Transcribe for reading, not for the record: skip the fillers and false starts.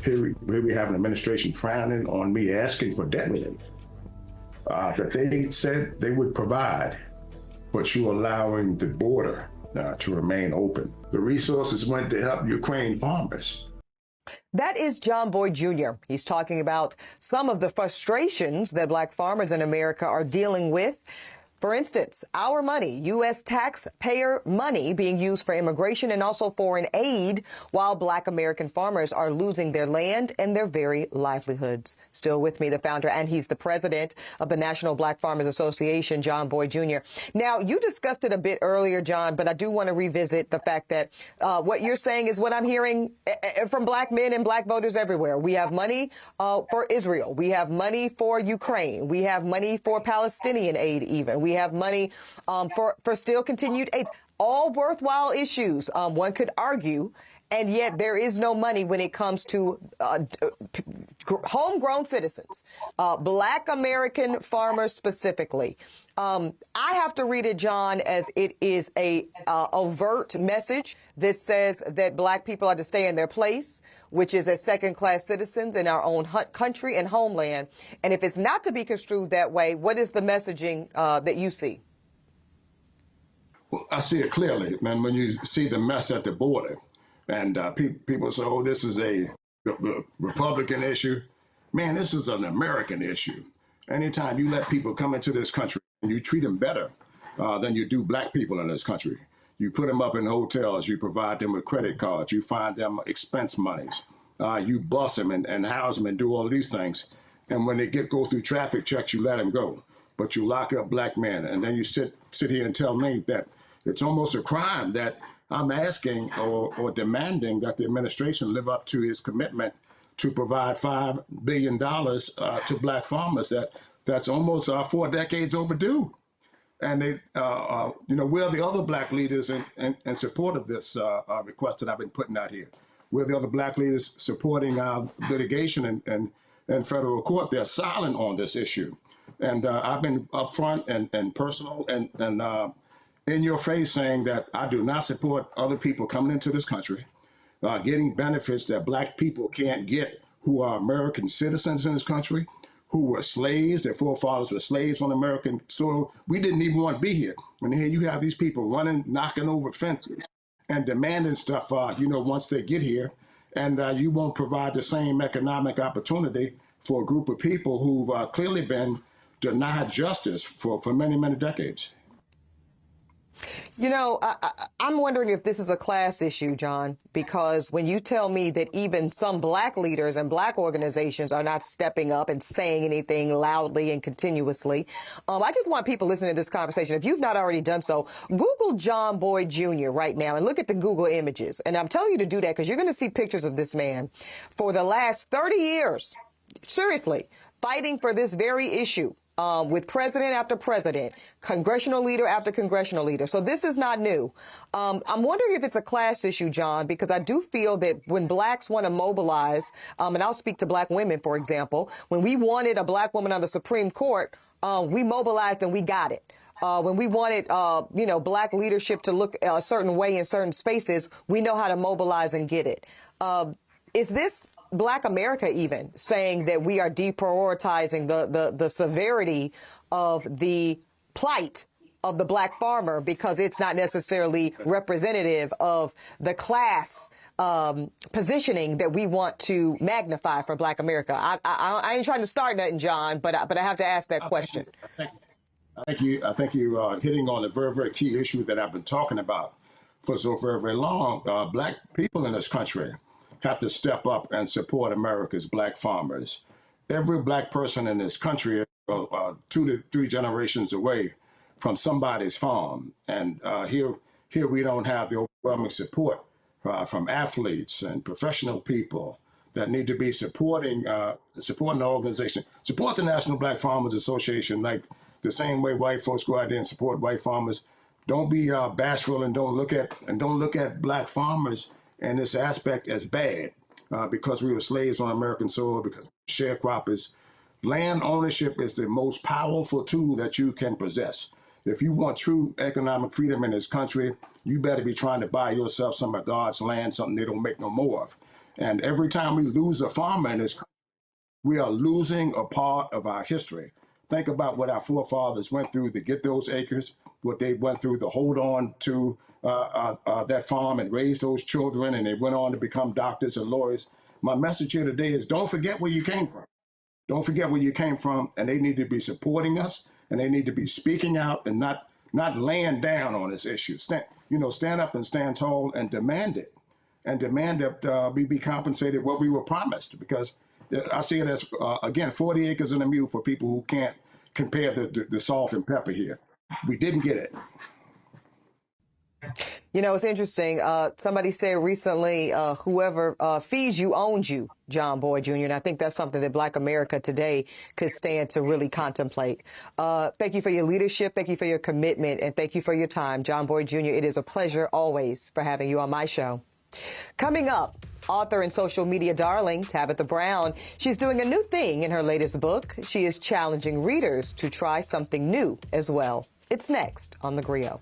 Here we have an administration frowning on me asking for debt relief that they said they would provide, but you're allowing the border to remain open. The resources went to help Ukraine farmers. That is John Boyd Jr. He's talking about some of the frustrations that black farmers in America are dealing with. For instance, our money, U.S. taxpayer money, being used for immigration and also foreign aid, while black American farmers are losing their land and their very livelihoods. Still with me, the founder, and he's the president of the National Black Farmers Association, John Boyd Jr. Now, you discussed it a bit earlier, John, but I do want to revisit the fact that what you're saying is what I'm hearing from black men and black voters everywhere. We have money for Israel. We have money for Ukraine. We have money for Palestinian aid even. We have money for still continued aid. All worthwhile issues, one could argue, and yet there is no money when it comes to homegrown citizens, black American farmers specifically. I have to read it, John, as it is a overt message that says that black people are to stay in their place, which is as second-class citizens in our own country and homeland. And if it's not to be construed that way, what is the messaging that you see? Well, I see it clearly, man, when you see the mess at the border. And people say, oh, this is a Republican issue. Man, this is an American issue. Anytime you let people come into this country and you treat them better than you do black people in this country, you put them up in hotels, you provide them with credit cards, you find them expense monies, you bus them and house them and do all these things. And when they go through traffic checks, you let them go. But you lock up black men. And then you sit here and tell me that it's almost a crime that I'm asking or demanding that the administration live up to his commitment to provide $5 billion to black farmers. That's almost 4 decades overdue. And they, where are the other black leaders in support of this request that I've been putting out here? Where are the other black leaders supporting litigation and federal court? They're silent on this issue. And I've been upfront and personal and in your face saying that I do not support other people coming into this country, getting benefits that black people can't get who are American citizens in this country, who were slaves, their forefathers were slaves on American soil. We didn't even want to be here. When here you have these people running, knocking over fences and demanding stuff, once they get here, and you won't provide the same economic opportunity for a group of people who've clearly been denied justice for many, many decades. I'm wondering if this is a class issue, John, because when you tell me that even some black leaders and black organizations are not stepping up and saying anything loudly and continuously, I just want people listening to this conversation, if you've not already done so, Google John Boyd Jr. right now and look at the Google images. And I'm telling you to do that because you're going to see pictures of this man for the last 30 years, seriously, fighting for this very issue. With president after president, congressional leader after congressional leader. So this is not new. I'm wondering if it's a class issue, John, because I do feel that when blacks want to mobilize, and I'll speak to black women, for example, when we wanted a black woman on the Supreme Court, we mobilized and we got it. When we wanted, black leadership to look a certain way in certain spaces, we know how to mobilize and get it. Is this Black America even saying that we are deprioritizing the severity of the plight of the black farmer because it's not necessarily representative of the class positioning that we want to magnify for Black America? I ain't trying to start nothing, John, but I have to ask that question. I think you're hitting on a very, very key issue that I've been talking about for so very, very long. Black people in this country have to step up and support America's black farmers. Every black person in this country is 2 to 3 generations away from somebody's farm. And here we don't have the overwhelming support from athletes and professional people that need to be supporting the organization. Support the National Black Farmers Association like the same way white folks go out there and support white farmers. Don't be bashful and don't look at black farmers and this aspect as bad because we were slaves on American soil, because sharecroppers. Land ownership is the most powerful tool that you can possess. If you want true economic freedom in this country, you better be trying to buy yourself some of God's land, something they don't make no more of. And every time we lose a farmer in this country, we are losing a part of our history. Think about what our forefathers went through to get those acres, what they went through to hold on to that farm and raise those children, and they went on to become doctors and lawyers. My message here today is don't forget where you came from. Don't forget where you came from, and they need to be supporting us, and they need to be speaking out and not laying down on this issue. Stand up and stand tall and demand it, and demand that we be compensated what we were promised. Because I see it as again 40 acres and a mule for people who can't compare the salt and pepper here. We didn't get it. You know, it's interesting. Somebody said recently, whoever feeds you owns you, John Boyd Jr. And I think that's something that Black America today could stand to really contemplate. Thank you for your leadership. Thank you for your commitment. And thank you for your time, John Boyd Jr. It is a pleasure always for having you on my show. Coming up, author and social media darling Tabitha Brown. She's doing a new thing in her latest book. She is challenging readers to try something new as well. It's next on The Grio.